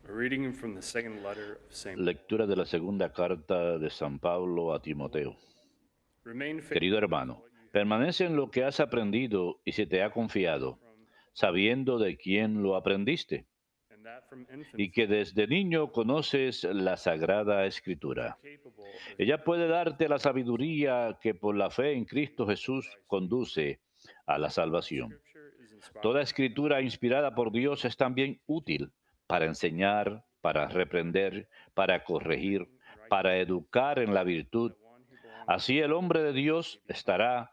A reading from the second letter of St. Lectura de la segunda carta de San Pablo a Timoteo. Remain Querido faithful hermano, in what you have permanece en lo que has aprendido y se te ha confiado, from, sabiendo de quién lo aprendiste, and that from y infancy que desde niño conoces la Sagrada Escritura. capable of Ella puede darte la sabiduría que por la fe en Cristo Jesús conduce a la salvación. Scripture is inspired. Toda escritura inspirada por Dios es también útil para enseñar, para reprender, para corregir, para educar en la virtud. That one who belongs Así el hombre de Dios estará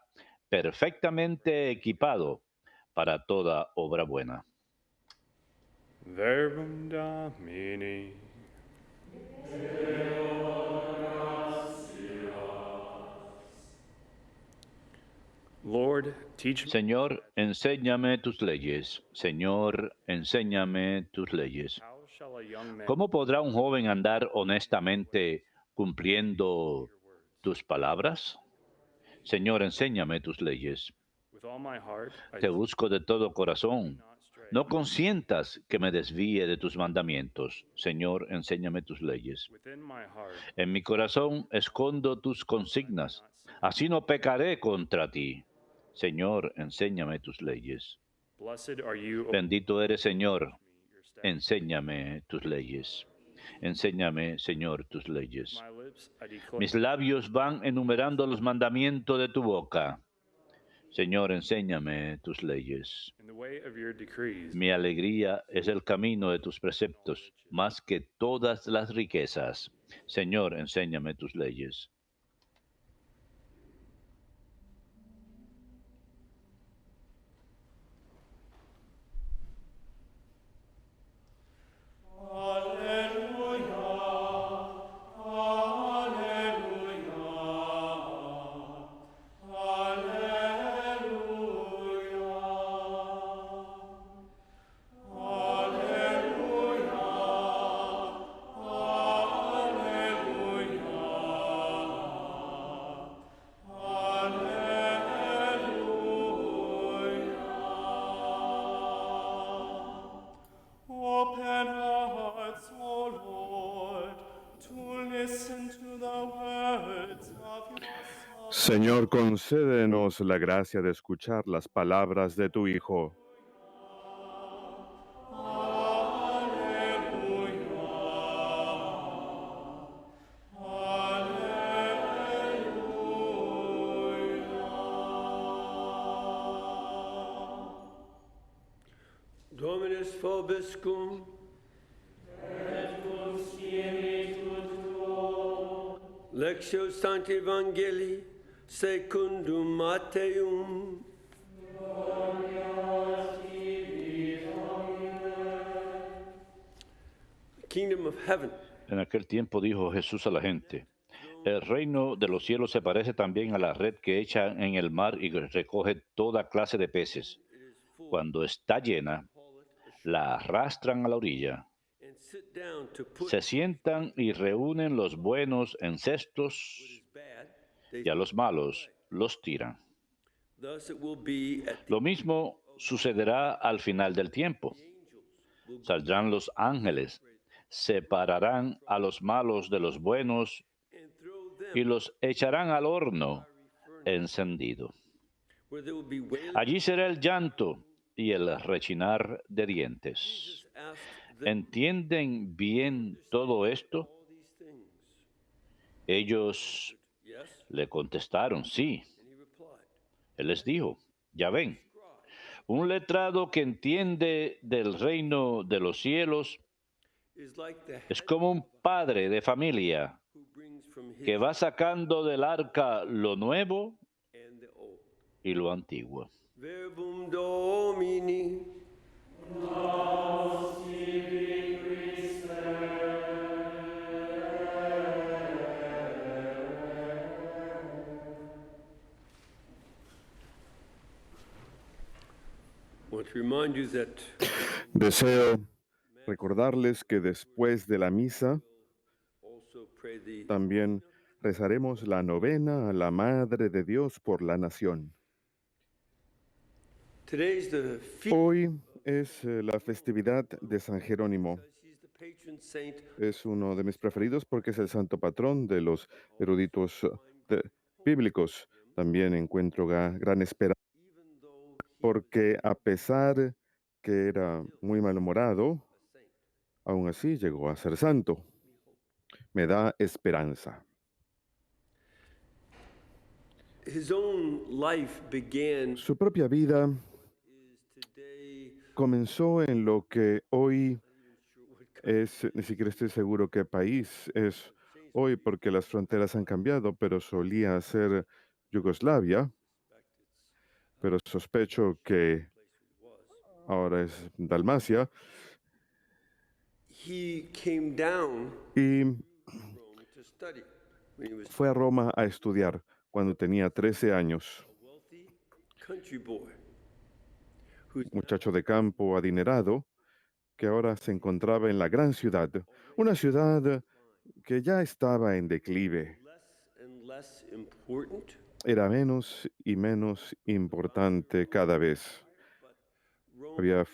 perfectamente equipado para toda obra buena. Verbum Domini. Lord, teach me Señor, enséñame tus leyes. Señor, enséñame tus leyes. how shall a young man ¿Cómo podrá un joven andar honestamente cumpliendo tus palabras? Señor, enséñame tus leyes. with all my heart I Te busco de todo corazón. not stray. No consientas que me desvíe de tus mandamientos. Señor, enséñame tus leyes. Within my heart En mi corazón escondo tus consignas. Así no pecaré contra ti. Señor, enséñame tus leyes. blessed are you, O Bendito eres, Señor. me, your statutes. Enséñame tus leyes. Enséñame, Señor, tus leyes. My lips I declare Mis labios van enumerando los mandamientos de tu boca. Señor, enséñame tus leyes. in the way of your decrees. Mi alegría es el camino de tus preceptos, más que todas las riquezas. Señor, enséñame tus leyes. Open our hearts, O Lord, to listen to the words of your Son. Señor, concédenos la gracia de escuchar las palabras de tu Hijo. Dominus vobiscum. Lectio Sancti Evangelii secundum Matteum. The kingdom of heaven En aquel tiempo dijo Jesús a la gente, el reino de los cielos se parece también a la red que echan en el mar y recoge toda clase de peces. Cuando está llena, la arrastran a la orilla. and sit down to put Se sientan y reúnen los buenos en cestos bad. They, y a los malos los tiran. thus it will be at the Lo mismo sucederá al final del tiempo. Saldrán los ángeles, separarán a los malos de los buenos and throw them y los echarán al horno encendido. where there will be wailing. Allí será el llanto y el rechinar de dientes. Jesus asked them ¿Entienden bien todo esto? all these things. Ellos Yes, le contestaron, sí. and he replied, Él les dijo, ya ven, un letrado que entiende del reino de los cielos is like the es head como un padre de familia who brings from his que va sacando del arca lo nuevo and the old. y lo antiguo. Verbum Domini. I want to remind you that Deseo recordarles que después de la misa also pray the también rezaremos la novena a la Madre de Dios por la nación. Today's the feast Hoy es la festividad de San Jerónimo. because he's the patron saint Es uno de mis preferidos porque es el santo patrón de los eruditos bíblicos. También encuentro gran esperanza even though he porque a pesar que era muy malhumorado, was a saint. aún así llegó a ser santo. Me da esperanza. His own life began Su propia vida is today comenzó en lo que hoy not even sure what country es, ni siquiera estoy seguro qué país es hoy porque las fronteras han cambiado, pero solía ser Yugoslavia, suspect it's pero sospecho que place he was. ahora es Dalmacia. He came down Y Rome to study when he was fue a Roma a estudiar cuando tenía 13 años. a wealthy country boy who's Muchacho de campo adinerado que ahora se encontraba en la gran ciudad, una ciudad que ya estaba en declive. less and less important. Era menos y menos importante cada vez. Rome Había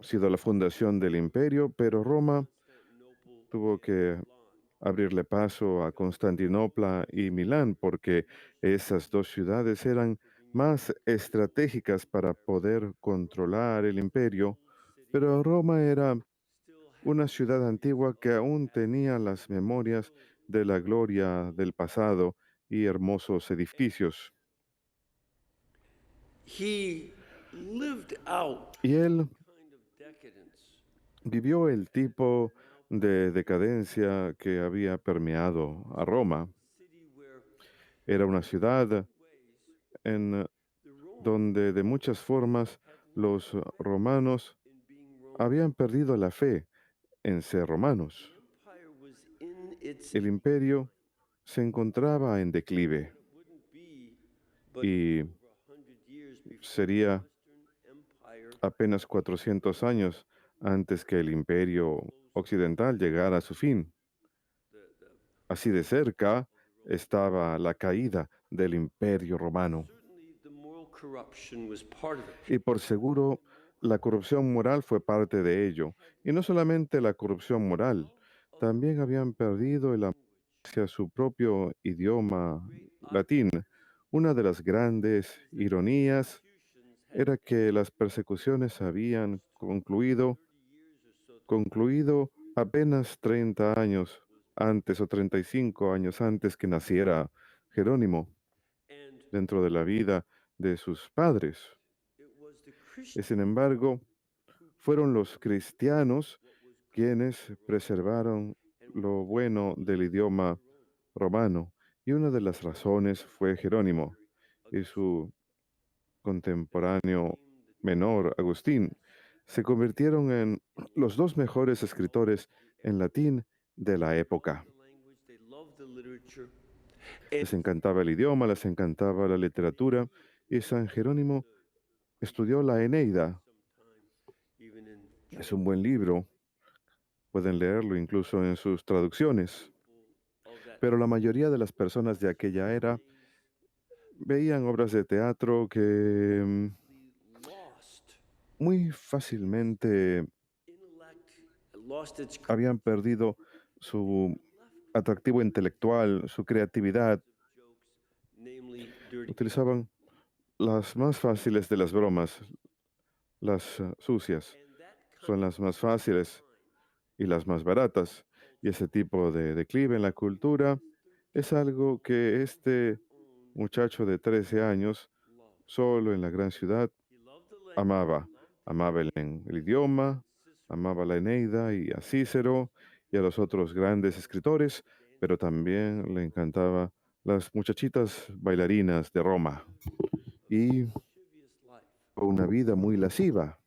sido la fundación del imperio, pero Roma Constantinople tuvo que abrirle paso a Constantinopla y Milán porque esas dos ciudades eran más estratégicas para poder controlar el imperio, pero Roma era still una ciudad antigua que aún tenía las memorias de la gloria del pasado y hermosos edificios. he lived out Y él kind of decadence vivió el tipo de decadencia que había permeado a Roma. city where Era una ciudad ways en the Rome donde de muchas formas los romanos in being Rome habían perdido la fe en ser romanos. empire was in its El imperio se encontraba en declive wouldn't be but y over 100 years before sería Western Empire apenas 400 años antes que el imperio occidental llegara a su fin. the Así de cerca estaba la caída del imperio romano. certainly the moral corruption was part of it. Y por seguro, la corrupción moral fue parte de ello. Y no solamente la corrupción moral, también habían perdido el amor hacia su propio idioma latín. Una de las grandes ironías era que las persecuciones habían concluido apenas 30 años antes o 35 años antes que naciera Jerónimo And dentro de la vida de sus padres. it was the Y Christian sin embargo, fueron los cristianos quienes preservaron lo bueno del idioma romano. Y una de las razones fue Jerónimo y su contemporáneo menor, Agustín. Se convirtieron en los dos mejores escritores en latín de la época. the language, they loved the literature. Les encantaba el idioma, les encantaba la literatura y San Jerónimo estudió la Eneida. Even in Es un buen libro, pueden leerlo incluso en sus traducciones, of that pero la mayoría de las personas de aquella era veían obras de teatro que lost muy fácilmente intellect, lost its habían perdido su atractivo intelectual, su creatividad. jokes, namely dirty. Utilizaban las más fáciles de las bromas, las sucias, And that son las más fáciles y las más baratas. Y ese tipo de declive en la cultura es algo que este muchacho de 13 años, solo en la gran ciudad, he loved the language, amaba. Amaba el idioma, amaba la Eneida y a Cícero y a los otros grandes escritores, pero también le encantaba las muchachitas bailarinas de Roma y lascivious life. una vida muy lasciva.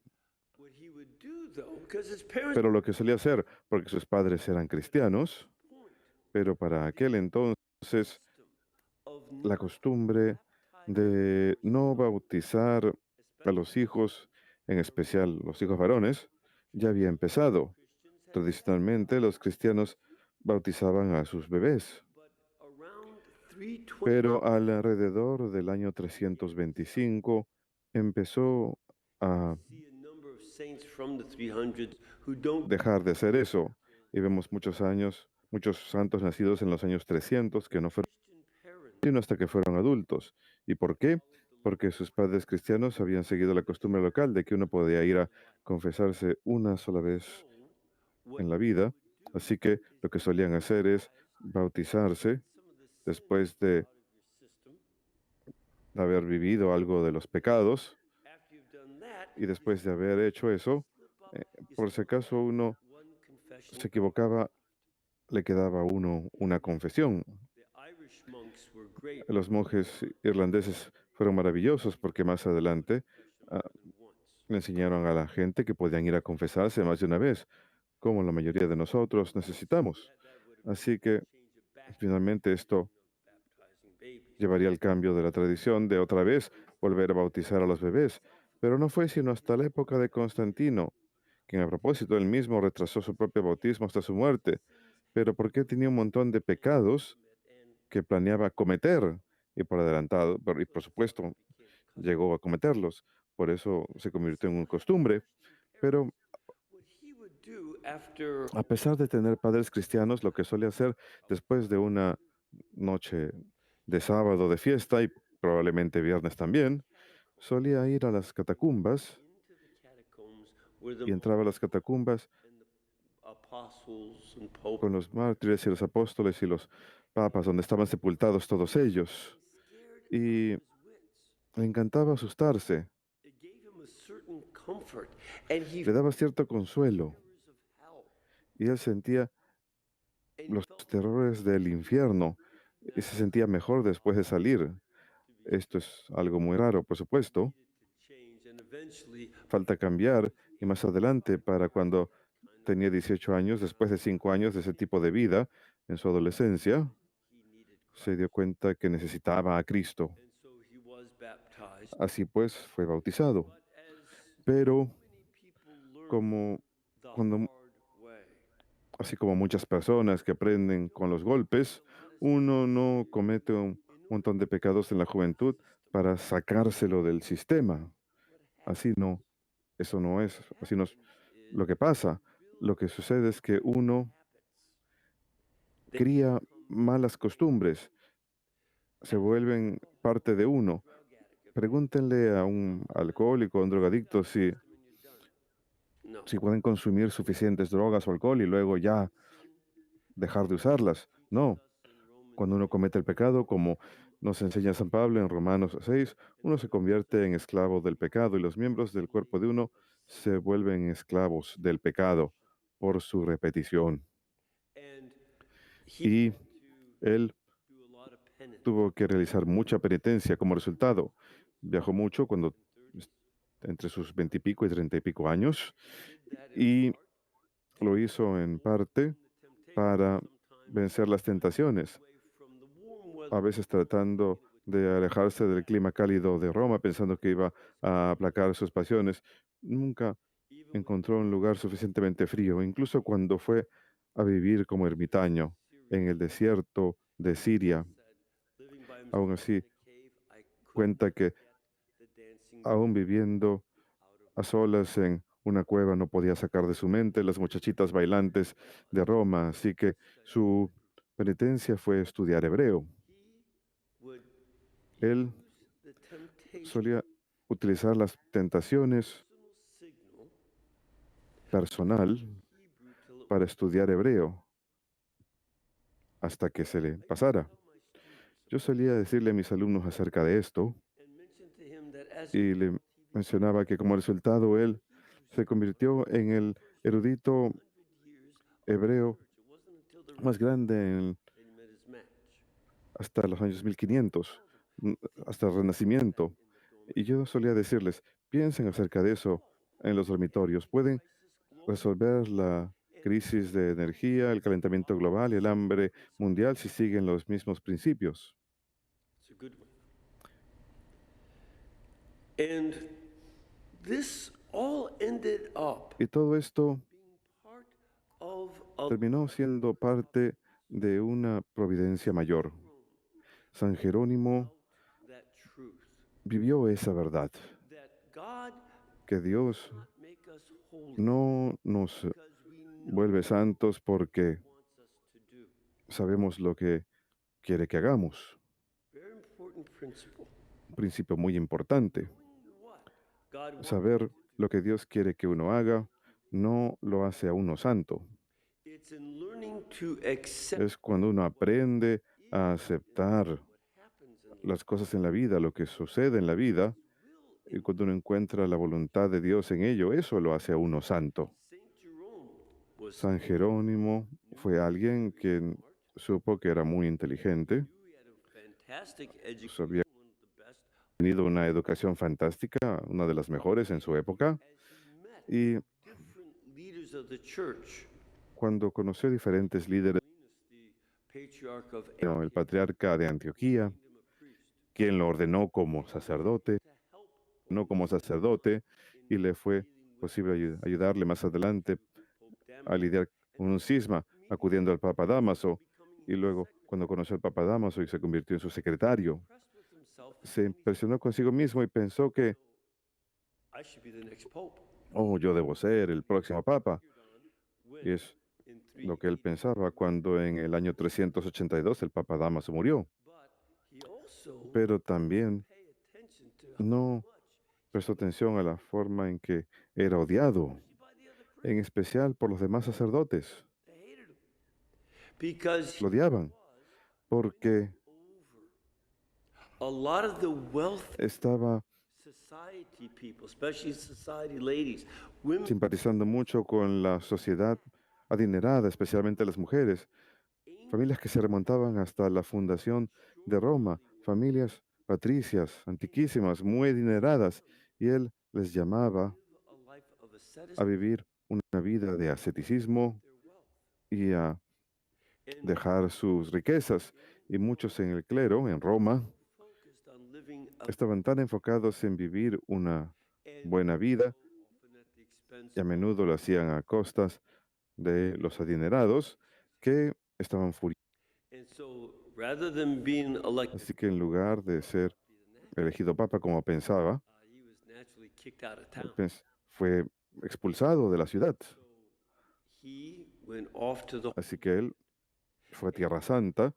What he would do though, because his parents Pero lo que solía hacer, porque sus padres eran cristianos, pero para aquel entonces of la costumbre de no bautizar a los hijos, en especial los hijos varones, ya había empezado. Tradicionalmente los cristianos bautizaban a sus bebés, but around 320 pero alrededor del año 325 empezó a See a number of saints from the 300s who don't dejar de hacer eso. Y vemos muchos santos nacidos en los años 300 que no fueron Christian parents sino hasta que fueron adultos. ¿Y por qué? Porque sus padres cristianos habían seguido la costumbre local de que uno podía ir a confesarse una sola vez what en la vida. Así que lo que solían hacer es bautizarse some of the sin después de out of your system. haber vivido algo de los pecados. After you've done that, Y después de haber hecho eso, por si acaso uno one confession. se equivocaba, le quedaba a uno una confesión. The Irish monks were great. Los monjes irlandeses fueron maravillosos porque más adelante ah, Once. le enseñaron a la gente que podían ir a confesarse más de una vez, como la mayoría de nosotros necesitamos. Así que Change it back finalmente esto baptizing babies. llevaría al cambio de la tradición de otra vez volver a bautizar a los bebés. Pero no fue sino hasta la época de Constantino, quien a propósito él mismo retrasó su propio bautismo hasta su muerte, pero porque tenía un montón de pecados que planeaba cometer y por adelantado, y por supuesto llegó a cometerlos. Por eso se convirtió en una costumbre. Pero What he would do after a pesar de tener padres cristianos, lo que solía hacer después de una noche de sábado de fiesta y probablemente viernes también, solía ir a las catacumbas into the catacombs where the y entraba a las catacumbas and the apostles and popes con los mártires y los apóstoles y los papas, donde estaban sepultados todos ellos. scared Y his wits. le encantaba asustarse, It gave him a certain comfort, and he le daba cierto consuelo fears of hell. y él sentía And he los felt terrores del infierno y se sentía mejor después de salir. Esto es algo muy raro, por supuesto. to change, and eventually Falta cambiar y más adelante, para cuando tenía 18 años, después de 5 años de ese tipo de vida en su adolescencia, he needed Christ. se dio cuenta que necesitaba a Cristo. And so he was baptized. Así pues, fue bautizado. But as Pero many people learn como the cuando, hard way, así como muchas personas que aprenden con los golpes, uno no comete un montón de pecados en la juventud para sacárselo del sistema. Así no, eso no es, así no es lo que pasa. Lo que sucede es que uno they cría malas costumbres, se vuelven parte de uno. drug addict. Pregúntenle a un alcohólico, a un drogadicto, si, When you're done. No. si pueden consumir suficientes drogas o alcohol y luego ya dejar de usarlas. No, cuando uno comete el pecado, como nos enseña San Pablo en Romanos 6, uno se convierte en esclavo del pecado y los miembros del cuerpo de uno se vuelven esclavos del pecado por su repetición. And Y he had él to do a lot of penance. tuvo que realizar mucha penitencia como resultado. Viajó mucho cuando entre sus 20 y pico y 30 y pico años y lo hizo en parte para vencer las tentaciones, Away from the warm weather. a veces tratando de alejarse del clima cálido de Roma, pensando que iba a aplacar sus pasiones. Nunca Even when encontró un lugar suficientemente frío, incluso cuando fue a vivir como ermitaño en el desierto de Siria. living by himself Aún así, in a cave, I couldn't cuenta que get the dancing aún viviendo a solas en una cueva no podía sacar de su mente las muchachitas bailantes de Roma, así que su penitencia fue estudiar hebreo. he would Él use the temptation solía utilizar las tentaciones signal personal Hebrew till it para estudiar hebreo hasta que se le pasara. Yo solía decirle a mis alumnos acerca de esto and mentioned to him that as y le mencionaba que como resultado él se convirtió en el erudito 100 years hebreo it wasn't until the más grande that he met his match. hasta los años 1500, hasta el Renacimiento. Y yo solía decirles, piensen acerca de eso en los dormitorios. Pueden resolver la crisis de energía, el calentamiento global y el hambre mundial si siguen los mismos principios. It's a good one. And this all ended up Y todo esto being part of a terminó siendo parte de una providencia mayor. San Jerónimo that truth vivió esa verdad, that God que Dios not make us holy no nos because we know vuelve santos porque wants us to do. sabemos lo que quiere que hagamos. Very important principle. Un principio muy importante. Knowing what God wants Saber lo que Dios quiere que uno haga no lo hace a uno santo. it's in learning to accept Es cuando uno aprende a aceptar what happens in life. las cosas en la vida, lo que sucede en la vida, y cuando uno encuentra la voluntad de Dios en ello, eso lo hace a uno santo. Saint Jerome was San Jerónimo fue alguien que supo que era muy inteligente, knew he had a fantastic education, había one of the best, tenido una educación fantástica, una de las mejores en su época, as he met y different leaders of the church. cuando conoció diferentes líderes, Linus, the patriarch of el Antioch, patriarca de Antioquía, made him a priest quien lo ordenó como sacerdote, to help no como sacerdote, y le fue dealing with posible ayudarle más adelante Pope a Damasus, lidiar con un cisma, acudiendo al Papa Damaso, becoming y luego cuando conoció al Papa Damaso y se convirtió en su secretario, impressed with himself. se impresionó consigo mismo y pensó que, I should be the next pope. oh, yo debo ser el próximo Papa. When Y es in lo que él 380, pensaba cuando en el año 382 el Papa Damaso murió. but he also Pero también pay attention to no much prestó atención a la forma en que era odiado, by the other priests. en especial por los demás sacerdotes. They hated him because Lo odiaban porque a lot of the wealth estaba society people, especially society ladies, women, simpatizando mucho con la sociedad adinerada, especialmente las mujeres, familias que se remontaban hasta la fundación de Roma, familias patricias, antiquísimas, muy adineradas, y él les llamaba live a life of a asceticism, vivir una vida de asceticismo their wealth. y a And dejar sus riquezas. Y muchos en el clero, en Roma, focused on living a estaban tan enfocados en vivir una and buena vida, often at the expense y a menudo lo hacían a costas de los adinerados, que estaban furiosos. and so rather than being elected, Así que en lugar de ser elegido papa como pensaba, he was naturally kicked out of town. fue expulsado de la ciudad. So he went off to the Así que él fue a Tierra Santa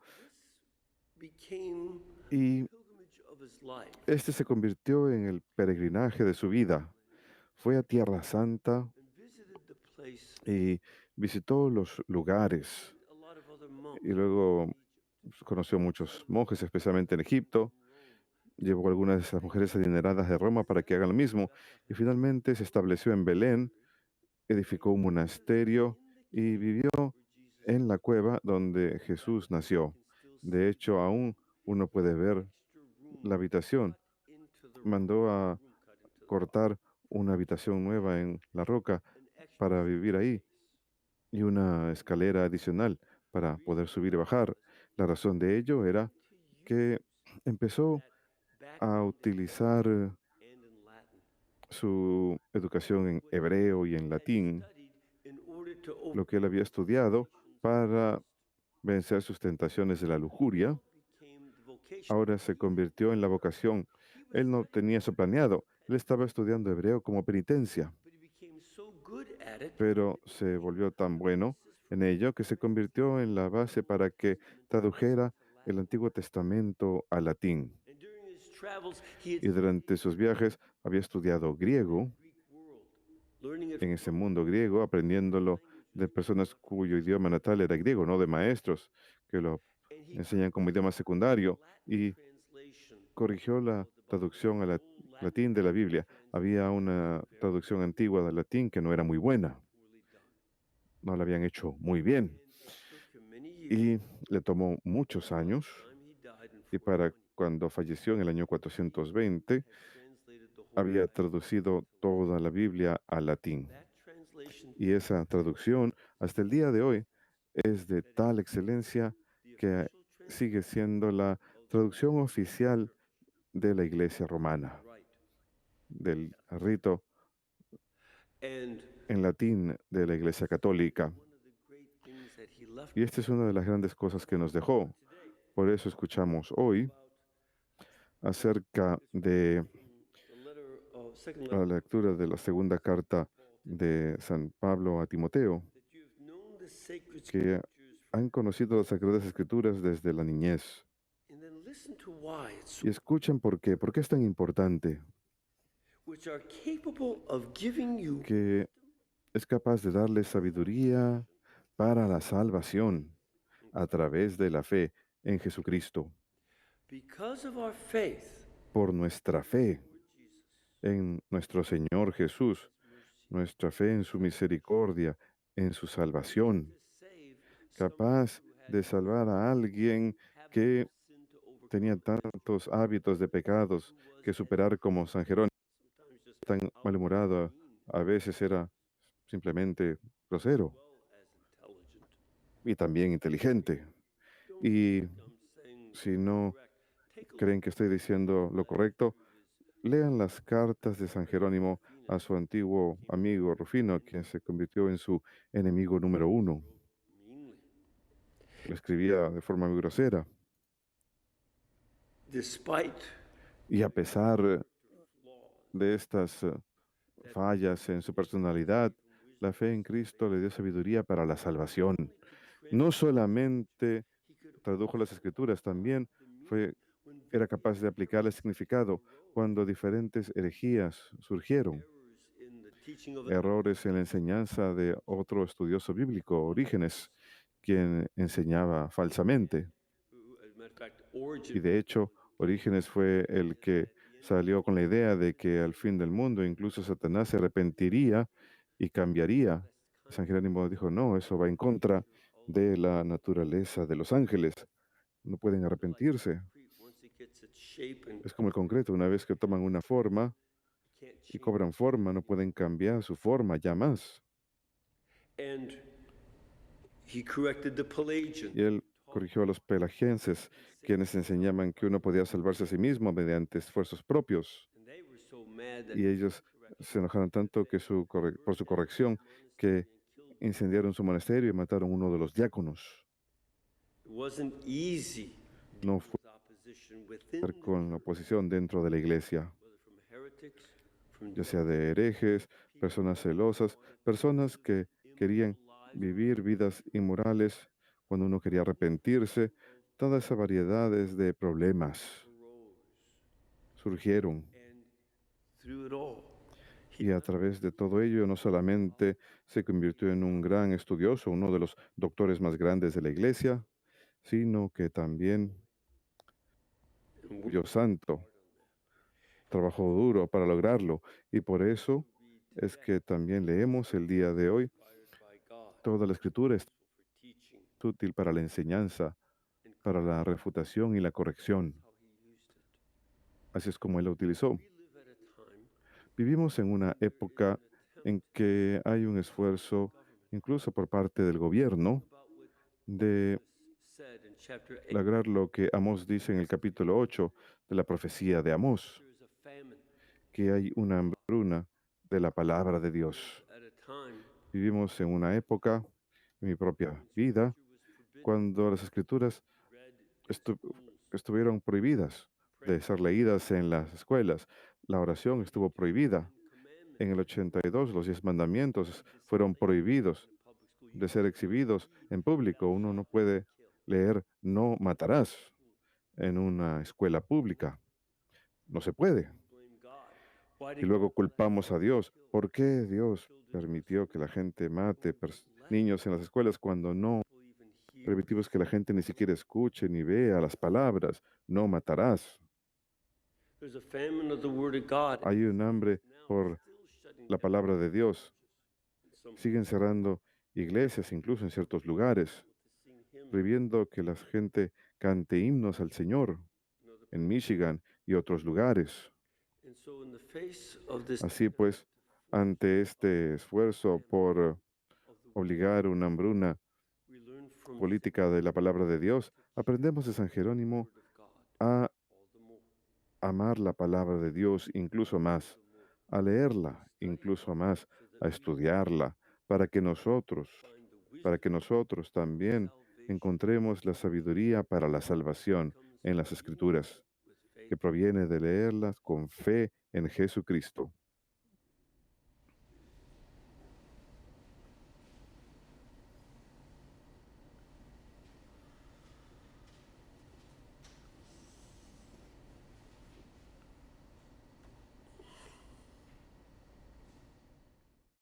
became y pilgrimage of his life. este se convirtió en el peregrinaje de su vida. Fue a Tierra Santa And visited the place y visitó los lugares a lot of other monks. y luego conoció muchos monjes, especialmente en Egipto. Llevó a algunas de esas mujeres adineradas de Roma para que hagan lo mismo y finalmente se estableció en Belén, edificó un monasterio y vivió en la cueva donde Jesús nació. De hecho, aún uno puede ver la habitación. Mandó a cortar una habitación nueva en la roca para vivir ahí y una escalera adicional para poder subir y bajar. La razón de ello era que empezó a utilizar su educación en hebreo y en latín, lo que él había estudiado para vencer sus tentaciones de la lujuria. Ahora se convirtió en la vocación. Él no tenía eso planeado. Él estaba estudiando hebreo como penitencia, pero se volvió tan bueno en ello que se convirtió en la base para que tradujera el Antiguo Testamento al latín. Y durante sus viajes había estudiado griego en ese mundo griego, aprendiéndolo de personas cuyo idioma natal era griego, no de maestros que lo enseñan como idioma secundario, y corrigió la traducción al latín de la Biblia. Había una traducción antigua del latín que no era muy buena, no la habían hecho muy bien, y le tomó muchos años, y para cuando falleció en el año 420, había traducido toda la Biblia al latín. Y esa traducción, hasta el día de hoy, es de tal excelencia que sigue siendo la traducción oficial de la Iglesia romana, del rito en latín de la Iglesia católica. Y esta es una de las grandes cosas que nos dejó. Por eso escuchamos hoy acerca de second a letter, la lectura de la segunda carta de San Pablo a Timoteo, that you have known the sacred que scriptures han conocido las Sagradas Escrituras desde la niñez. and then listen to why it's Y escuchen por qué es tan importante, which are capable of giving you que es capaz de darles sabiduría para la salvación a través de la fe en Jesucristo. because of our faith Por nuestra fe en nuestro Señor Jesús, nuestra fe en su misericordia, en su salvación, to save capaz de salvar a alguien que tenía tantos hábitos de pecados que superar como San Jerónimo, sometimes just tan malhumorado, a veces era simplemente grosero as intelligent. y también inteligente. Y I'm saying si no correct. Take a creen que estoy diciendo lo correcto, lean las cartas de San Jerónimo a su antiguo amigo Rufino, quien se convirtió en su enemigo número uno. meanly. Lo escribía de forma muy grosera. Despite Y a pesar de estas fallas en su personalidad, la fe en Cristo le dio sabiduría para la salvación. No solamente tradujo las escrituras, también era capaz de aplicar el significado cuando diferentes herejías surgieron, in the teaching of errores en la enseñanza de otro estudioso bíblico, Orígenes, quien enseñaba falsamente. as a matter of fact, Y Origen de hecho, Orígenes fue el que salió con la idea de que al fin del mundo incluso Satanás se arrepentiría y cambiaría. San Jerónimo dijo, no, eso va en contra de la naturaleza de los ángeles. No pueden arrepentirse. once it gets its shape and Es como el concreto, una vez que toman una forma can't y change. cobran forma, no pueden cambiar su forma ya más. And he corrected the Pelagians. Y él corrigió a los pelagienses, quienes enseñaban que uno podía salvarse a sí mismo mediante esfuerzos propios. And they were so mad that Y ellos se enojaron tanto que por su corrección que incendiaron su monasterio y mataron a uno de los diáconos. it wasn't easy No fue with opposition within con la oposición dentro de la iglesia, whether from heretics, from ya sea de herejes, personas celosas, personas que querían vivir vidas inmorales cuando uno quería arrepentirse. Todas esas variedades de problemas surgieron. and through it all, Y a través de todo ello, no solamente se convirtió en un gran estudioso, uno de los doctores más grandes de la iglesia, sino que también, Dios santo, trabajó duro para lograrlo. Y por eso es que también leemos el día de hoy, by God, toda la escritura es for teaching útil para la enseñanza, para la refutación y la corrección. how he used it. Así es como él la utilizó. We live at a time Vivimos en una época en que hay un esfuerzo, incluso por parte del gobierno, about what de said in chapter 8. lograr lo que Amós dice en el capítulo 8 de la profecía de Amós, There is a famine que hay una hambruna de la palabra de Dios. at a time Vivimos en una época, en mi propia vida, cuando las escrituras read estuvieron prohibidas de ser leídas en las escuelas. La oración estuvo prohibida. En el 82, los 10 mandamientos fueron prohibidos in public school. de ser exhibidos en público. Uno no puede leer no matarás en una escuela pública. No se puede. Blame God. Why Y did luego culpamos a Dios. ¿Por qué Dios permitió que la gente mate niños en las escuelas cuando no people even hear? permitimos que la gente ni siquiera escuche ni vea las palabras? No matarás. There's a famine of the word of God. Hay un hambre por Still shutting la palabra de Dios. some Siguen cerrando iglesias, incluso en ciertos lugares, to sing hymns prohibiendo que la gente cante himnos al Señor in other en Michigan y otros lugares. And so in the face of this Así pues, ante este esfuerzo por obligar una hambruna we learn from política de la palabra de Dios, aprendemos de San Jerónimo the word of God a all the more. amar la palabra de Dios incluso más, a leerla incluso más, a estudiarla, para que nosotros también encontremos la sabiduría para la salvación en las Escrituras, que proviene de leerlas con fe en Jesucristo.